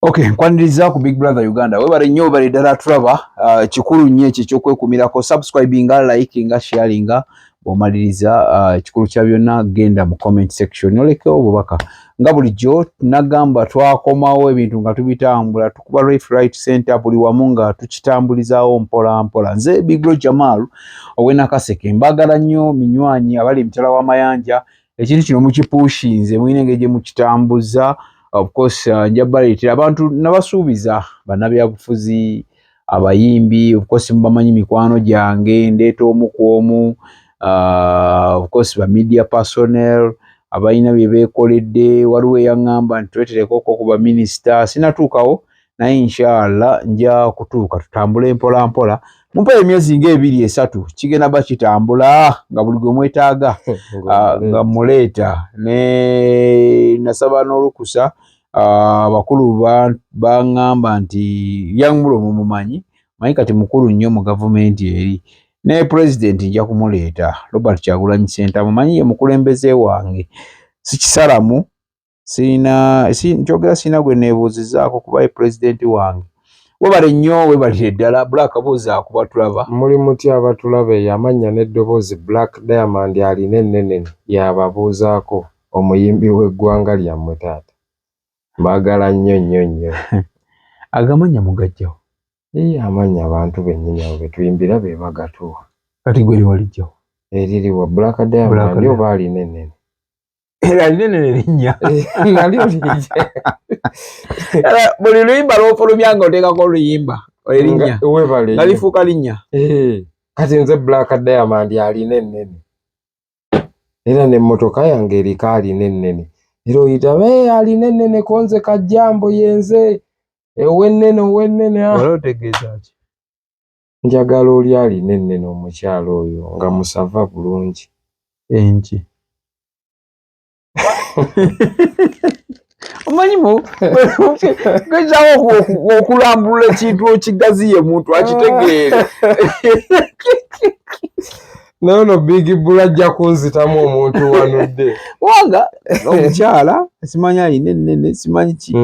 Okay, nkwaniriza ku Big Brother Uganda. Webale nnyo bali ddala tulaba kikulu nnyo ekyo eky'okwekumirako, subscribinga, likinga, sharinga, bw'omaliriza ekikulu kya byonna genda mu comment section olekewo obubaka. Nga bulijjo nagamba twakomawo ebintu nga tubitambula tukuba left right center buli wamu nga tukitambulizaawo mpola mpola. Nze Big Bro Jamal ow'Enakaseke mbagala nnyo minywanyi abali emitala w'amayanja ekintu kino mukipushinze mulina engeri gye mukitambuza. Of course njabaleetera abantu nabasuubiza bannabyabufuzi abayimbi of course mubamanyi mikwano gyange ndeeta omu ku omu of course ba media personnel abalina bye beekoledde waliwo eyaŋŋamba nti twetereko ku ba minisita sinatuukawo naye inshallah nja kutuuka tutambule mpola mpola mumpa emyezi ng'ebiri esatu kigenda bakitambula nga buli gwe mwetaaga nga muleeta ne nasaba n'olukusa bakulu baŋŋamba nti young mulo mumumanyi manyi kati mukulu nnyo mu gavumenti eri ne president nja kumuleeta Robert Kyagulanyi Ssentamu manyi ye mukulembeze wange sikisalamu nkyogera sina gwe neebuuzizaako kuba ye president wange. Webale nnyo webalire ddala Black buuza kuba tulaba muli mutya abatulaba yamanya n'eddoboozi Black Diamond alina ennene yababuuzaako omuyimbi w'eggwanga lyammwe taata mbagala nnyo nnyo nnyo agamanya mugajjawo amanya abantu bennyini abo betuyimbira be bagatuwa kati gwe liwalijjawo eririwa Black Diamond oba alina ennene era alina ennene linnya nalyo linnya buli luyimba lw'ofulumya nga oteekako oluyimba erinnya nga lifuuka linnya kati nze Black Diamond alina ennene era n'emmotoka yange eriko alina ennene era oyita alina ennene konze kajjambo yenze ow'ennene wala otegeeza ki njagala oli alina ennene omukyalo oyo nga musava bulungi enki omanyimu gezawo okulambulula ekintu okigaziye muntu akitegeere nono Big Bro ajja kunzitamu omuntu wanudde wanga omukyala simanyi alina ennene simanyi ki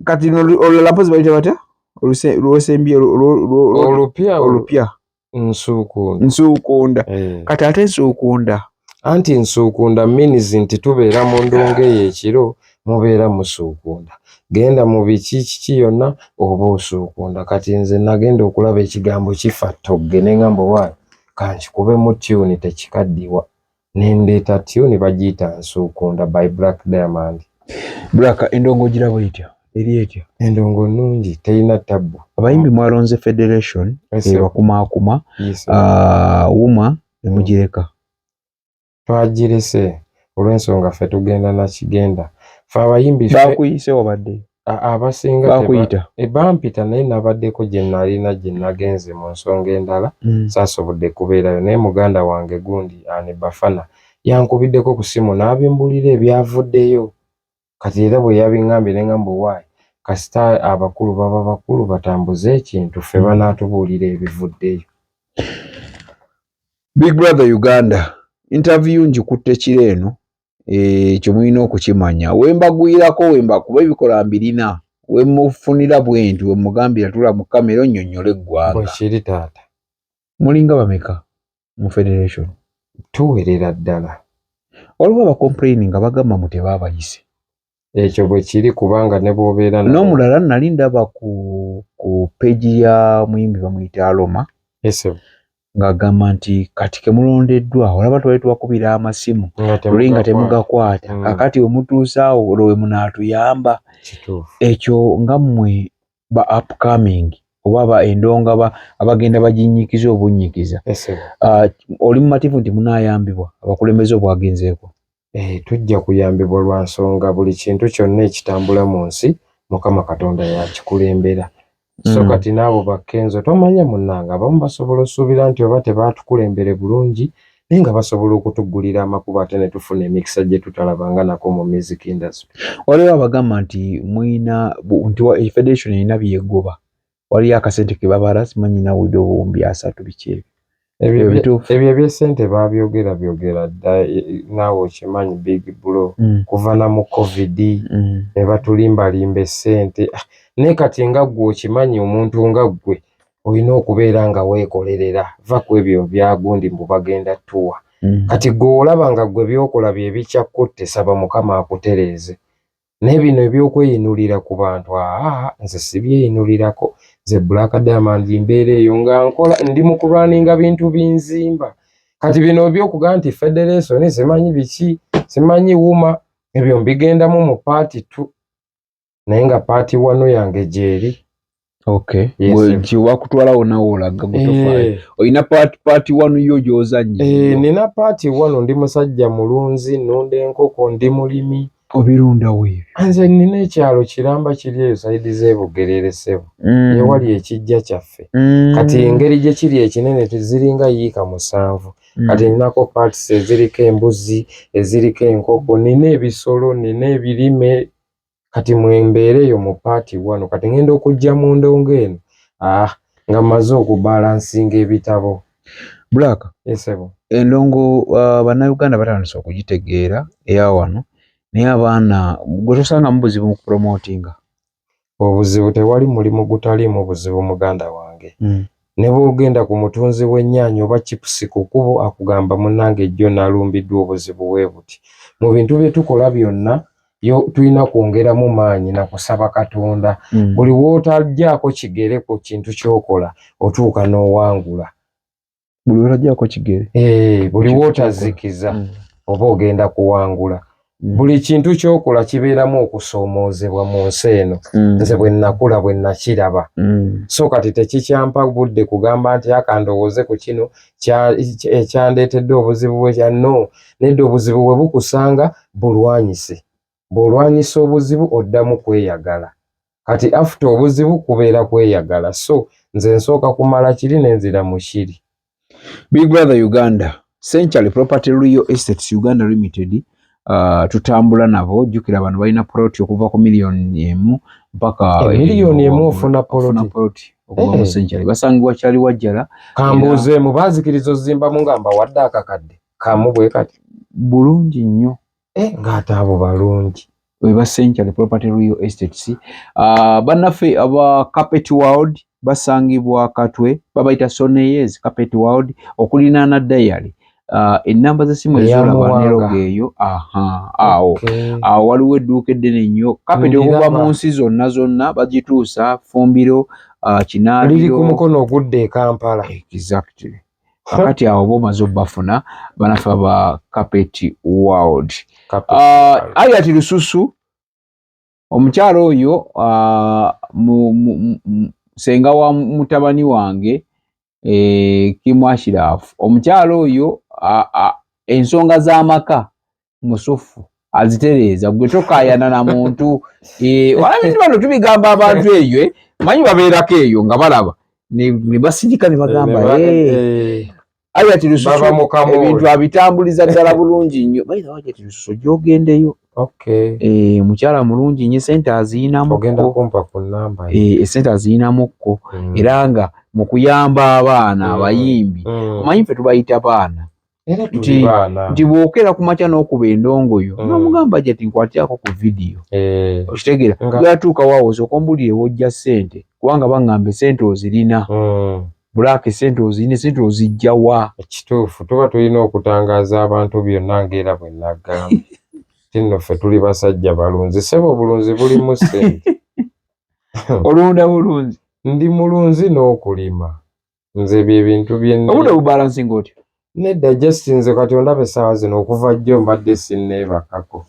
kati olulapozi balita batya olwesembye olupya nsuukunda kati ate nsuukunda anti nsuukunda means nti tubeera mu ndongo eyo ekiro mubeera musuukunda genda mu biki kiki yonna oba osuukunda kati nze nagenda okulaba ekigambo kifa togge ne ngamba waayo kankikube mu tune tekikaddiwa nendeeta tune bagiyita nsuukunda by Black Diamond. Black endongo giraba etya eri etya endongo nnungi terina tabbu abayimbi mwalonze federation ebakumaakuma wuma emugireka twagirese olw'ensonga ffe tugenda nakigenda fe abayimbi bakuyise wabadde abasinga bakuyita bampita naye nabaddeko gye nalina gye nagenze mu nsonga endala saasobodde kubeerayo naye muganda wange gundi ane Bafana yankubiddeko ku simu n'abimbulira ebyavuddeyo kati era bwe yabiŋŋambye ne ŋŋamba waayi kasita abakulu baba bakulu batambuze ekintu ffe banaatubuulira ebivuddeyo. Big Brother Uganda interview njikutte kireeno ekyo mulina okukimanya wembagwirako kuba ebikola mbirina wemufunira bwenti wemugambira tula mu kamera onnyonnyola eggwanga bwekiri taata mulinga bameka mu federation tuwerera ddala waliwo abacomplaini nga bagamba mu tebaabayise ekyo bwe kiri kubanga ne bw'obeera n'omulala nali ndaba ku peegi ya muyimbi bamuyita Aloma ng'agamba nti kati kemulondeddwa olaba twali twakubira amasimu luli nga temugakwata kakati wemutuusaawo olwo we munaatuyamba ekyo nga mmwe ba upcoming oba endonga abagenda baginyikiza obunnyikiza oli mumativu nti munaayambibwa abakulembeze obwagenzeeko tujja kuyambibwa lwa nsonga buli kintu kyonna ekitambula mu nsi Mukama Katonda yakikulembera so kati n'abo bakkenzo tomanya munnanga abamu basobola osuubira nti oba tebaatukulembere bulungi naye nga basobola okutuggulira amakubo ate ne tufuna emikisa gye tutalabanga nako mu music industry. Waliwo abagamba nti mwina nti federation erina byegoba waliyo akasente ke babala simanyi nawulidde obuwumbi 3 biki ebyo ebyo eby'essente byogera dda naawe okimanyi big bro kuva na mu covid ne batulimbalimba essente naye kati nga ggwe okimanyi omuntu nga ggwe olina okubeera nga weekolerera va ku ebyo byagundi mbu bagenda tuwa kati ggwe olaba nga ggwe byokola bye bikyakkutte saba mukama akutereeze naye bino ebyokweyinulira ku bantu nze sibyeyinulirako nze Black Diamond mbeera eyo nga nkola ndi mu kulwaninga bintu binzimba kati bino by'okugaa nti federation simanyi biki simanyi wuma ebyo mbigendamu mu paati 2 naye nga paati 1 yange gyeri okay wakutwalawo nawo olaga gutofaayo olina paati 1 yo gy'ozannye nina paati 1 ndi musajja mulunzi nunda enkoko ndi mulimi obirunda weebyo nze nina ekyalo kiramba kiri eyo sayidi z'ebugerere ssebo ewali ekijja kyaffe kati engeri gye kiri ekinene teziringa yiika 7 kati ninako paatisi eziriko embuzi eziriko enkoko nina ebisolo nina ebirime kati mwembeere eyo mu paati 1 kati ngenda okujja mu ndongo eno nga mmaze okubalansinga ebitabo Black esebo endongo bannayuganda batandise okugitegeera eya wano naye abaana gwe tosanga mu buzibu mu kupromotinga obuzibu tewali mulimu gutaliimu buzibu muganda wange ne bw'ogenda ku mutunzi w'ennyaanya oba chipusi ku kkubo akugamba munnange ejjo nalumbiddwa obuzibu bwe buti mu bintu bye tukola byonna tulina kwongeramu maanyi na kusaba Katonda buli w'otajjaako kigere ku kintu ky'okola otuuka n'owangula buli w'otajjaako kigere buli w'otazikiza oba ogenda kuwangula buli kintu ky'okola kibeeramu okusoomoozebwa mu nsi eno nze bwe nnakula bwe nnakiraba so kati tekikyampa budde kugamba nti akandowooze ku kino ekyandeetedde obuzibu no nedda obuzibu bwe bukusanga bulwanyise bw'olwanyisa obuzibu oddamu kweyagala kati after obuzibu kubeera kweyagala so nze nsooka kumala kiri nenzira mu kiri Big Brother Uganda Century Property Real Estates Uganda Limited tutambula nabo jukira abantu balina plot okuva ku miliyoni 1 mpaka miliyoni 1 ofuna plot okuva mu Century basangibwa kyali wajjala kambuze mu bazikirizo ozimba mu ngamba wadde akakadde kamu bwe kati bulungi nnyo ng'ate abo balungi weba Century Property Real Estates bannaffe aba Carpet World basangibwa Katwe babayita Soneyes Carpet World okulinaana Diary ennamba z'essimu ezolaba neroga eyo awo waliwo edduuka eddene nnyo Carpet okuva mu nsi zonna bagituusa Fumbiro Kinaaliro liri ku mukono ogudde e Kampala exactly kakati awo bomaze obbafuna bannaffe aba Carpet World Ayati Lususu omukyalo oyo senga wa mutabani wange Kimwashirafu omukyalo oyo ensonga z'amaka musufu azitereeza gwe tokaayana na muntu walabi bano tubigamba abantu eyo manyi babeerako eyo nga balaba ne basindika ne bagamba Ayati Lususu ebintu abitambuliza ddala bulungi nnyo bayita Ayati Lususu gyogendeyo mukyala mulungi nnyo sente aziyinamu ogenda kumpa ku nnamba sente aziyinamukko era nga mu kuyamba abaana abayimbi omanyi ffe tubayita baana nti bw'okera ku makya n'okuba endongoyo n'omugamba jati nkwatirako ku vidiyo okitegeera bwatuuka waawoza okombulire wojja ssente kubanga baŋŋamba sente ozirina Black sente ozirina sente ozijja wa ekituufu tuba tulina okutangaaza abantu byonna ng'era bwe naggamba tinno ffe tuli basajja balunzi sebo bulunzi bulimu ssente olunda bulunzi ndi mulunzi n'okulima nze bye bintu obudde bubalansinga otyo nedda just nze kati ondaba essaawa zino okuva jjo mbadde sinneebakako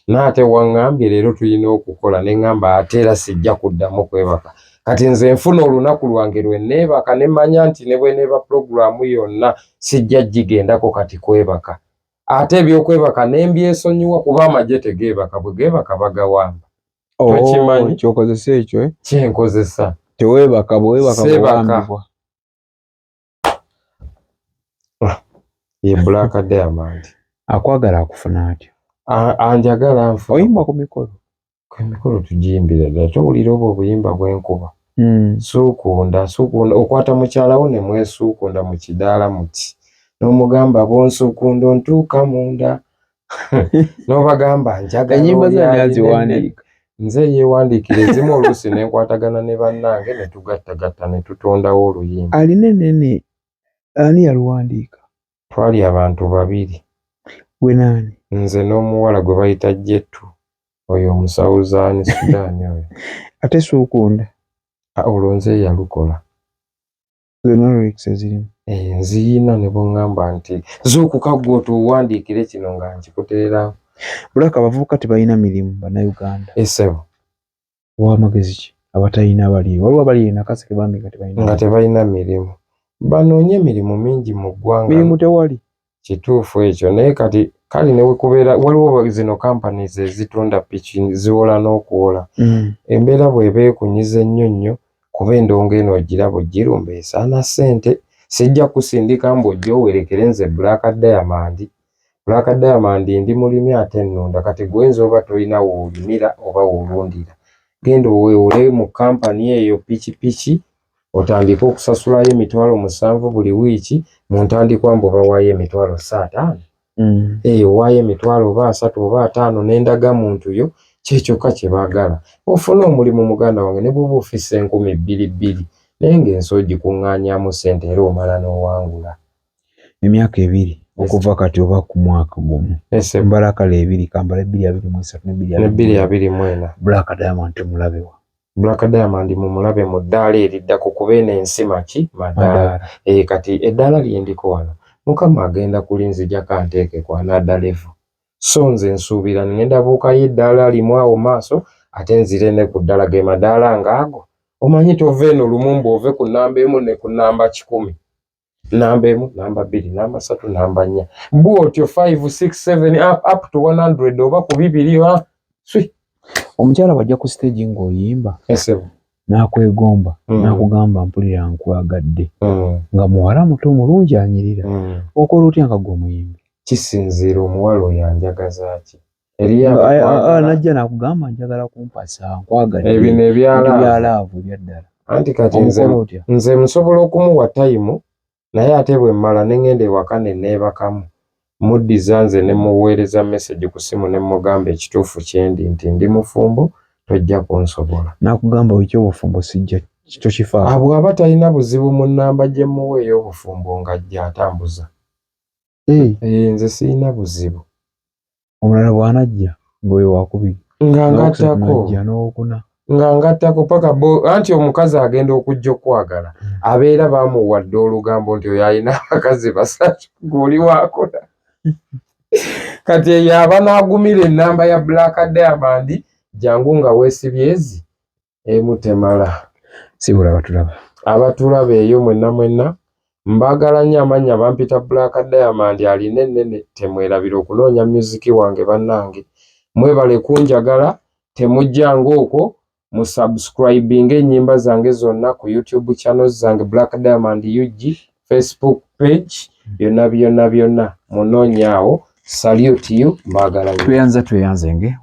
naate waŋŋambye leero tulina okukola ne ŋŋamba ate era sijja kuddamu kwebaka kati nze nfuna olunaku lwange lwe neebaka ne manya nti ne bwe neeba pulogulaamu yonna sijja gigendako kati kwebaka ate ebyokwebaka ne mbyesonyiwa kuba amagye tegeebaka bwe geebaka bagawamba tokimanyi kyokozesa ekyo kyenkozesa teweebaka bwewebaka bwewambibwa ye Black Diamond akwagala akufuna atyo anjagala nfuna oyimba ku mikolo tugiyimbira ddala towulira oba obuyimba bw'enkuba Suukunda okwata mukyala wo ne mwesuukunda mu kidaala muti n'omugamba bonsuukunda ontuuka munda n'obagamba njagala ennyimba zaziwandiika nze yeewandiikira ezimu oluusi ne nkwatagana ne bannange ne tugattagatta ne tutondawo oluyimba. alina enene ani yaluwandiika? Twali abantu babiri. Gwe naani? Nze n'omuwala gwe bayita Jettu oyo omusawuzaani Sudaani oyo. Ate Suukunda olwo nze yalukola. zonna lyrics ezirimu Nziyina ne bongamba nti zuukuka ggwe otuwandiikire kino nga nkikuteerawo. Bulaka abavubuka tebalina mirimu bannayuganda. Essebo Ow'amagezi ki abatalina baliyo? Waliwo abali nakaseke bambi nga tebalina mirimu. Banoonye emirimu mingi mu ggwanga. Mirimu tewali. Kituufu ekyo naye kati kale ne wekubeera waliwo zino companies ezitunda piki ziwola n'okuwola. Embeera bw'eba ekunyiza ennyo nnyo kuba endongo eno ogiraba ogirumba esaana ssente. Sijja kusindika mbojja owerekere nze Black Diamond. Black Diamond ndi mulimi ate nnunda kati gwenza oba tolina w'olimira oba w'olundira. Genda oweewole mu kampani eyo piki otandika okusasulayo emitwalo 7 buli wiiki mu ntandikwa mbu bawaayo emitwalo 50. Waayo emitwalo oba 3 oba 5 n'endaga muntu yo kyekyokka kye baagala. Ofuna omulimu muganda wange ne bw'oba ofisa 2,200 naye ng'ensi ogikuŋŋaanyaamu ssente era omala n'owangula. Emyaka 2 okuva kati oba ku mwaka gumu. Mbala kale 2 kambala 2023 ne 2024. Black Diamond mulabewa. Black Diamond mumulabe mu ddaala eridda ku kuba eno ensi maki madaala. Kati eddaala lyendiko wano Mukama agenda kulinzija kanteeke ku another level. So nze nsuubira ngenda buukayo eddaala limu awo maaso ate nzire ne ku ddala ge madaala ng'ago. Omanyi tove eno lumumbu ove ku namba 1 ne ku namba 10. Namba 1, namba 2, namba 3, namba 4. Bw'otyo 5, 6, 7 up to 100 oba ku 200 swi. Omukyala wajja ku stage ng'oyimba. Essebo. N'akwegomba. N'akugamba mpulira nkwagadde. Nga muwala muto mulungi anyirira. Okola otya nga gw'omuyimbi? Kisinziira omuwala oyo anjagaza ki. Najja n'akugamba njagala kumpasa nkwagadde. Ebino ebyalaavu ebyaddala. Anti kati nze nsobola okumuwa time naye ate bwe mmala ne ngenda ewaka ne neebakamu. Muddiza nze ne muweereza message ku simu ne mugamba ekituufu kyendi nti ndi mufumbo tojja kunsobola. N'akugamba eky'obufumbo sijja tokifaako. Bw'aba talina buzibu mu nnamba gye muwa ey'obufumbo ng'ajja atambuza. Nze sirina buzibu. Omulala bw'anajja ng'oyo wakubiri. Nga ngattako paka anti omukazi agenda okujja okwagala abeera baamuwadde olugambo nti oyo alina abakazi 3 g'oli waakola. Kati eyo aba n'agumira ennamba ya Black Diamond jangu nga weesibye ezi emutemala. Sibula abatulaba eyo mwenna mbagala nnyo amannya bampita Black Diamond alina ennene temwerabira okunoonya musiki wange bannange. Mwebale kunjagala temujjanga okwo mu subscribing ennyimba zange zonna ku YouTube channels zange Black Diamond UG, Facebook page byonna munoonyaawo. Salute you mbagala tweyanze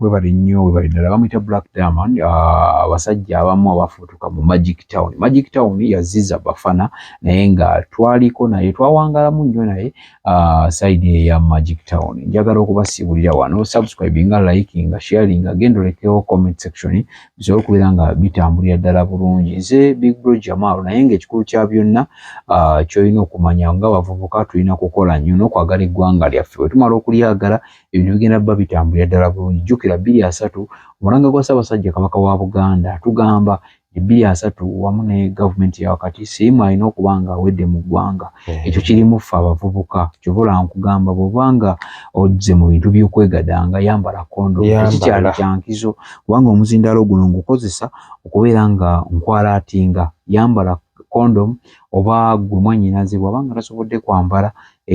webali nnyo webali ddala bamuyita Black Diamond. Abasajja abamu abafuutuka mu Magic Town yazizza Bafana naye nga twaliko naye twawangalamu nnyo naye side ya Magic Town. Njagala okubasiibulira wano subscribinga likinga sharinga genda olekewo comment section bisobola okubeera nga bitambulira ddala bulungi. Nze Big Bro Jamal naye ng'ekikulu kya byonna ky'olina okumanya nga bavubuka tulina kukola nnyo n'okwagala eggwanga lyaffe. Bwe tumala okulyagala ebintu bigenda bba bitambulira ddala bulungi. Jjukira 23 omulanga gwa Ssaabasajja Kabaka wa Buganda tugamba 23 wamu ne gavumenti ya wakati simu alina okuba nga awedde mu ggwanga. Ekyo kirimu ffe abavubuka kyobola nkugamba bw'obanga ozze mu bintu by'okwegadanga yambala kondo ekikyali kyankizo kubanga omuzindaalo guno ngukozesa okubeera nga nkwalaatinga yambala kondom oba gwe mwannyinaze bw'abanga tasobodde kwambala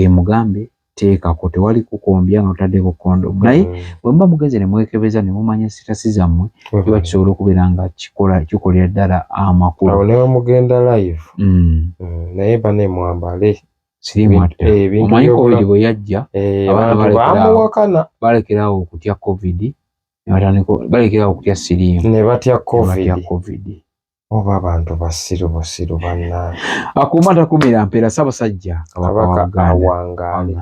mugambe teekako tewali kukombya nga otaddeko kondom. Naye bwe mba mugeze ne mwekebeza ne mumanya sitasi zammwe kiba kisobola okubeera nga kikolera ddala amakulu. Awo ne bamugenda live naye bane mwambale omanyi covid bwe yajja abantu balekerawo okutya covid balekerawo okutya siriimu ne batya covid. oba abantu basiru banna akuuma takumira mpeera Ssaabasajja Kabaka awangaale.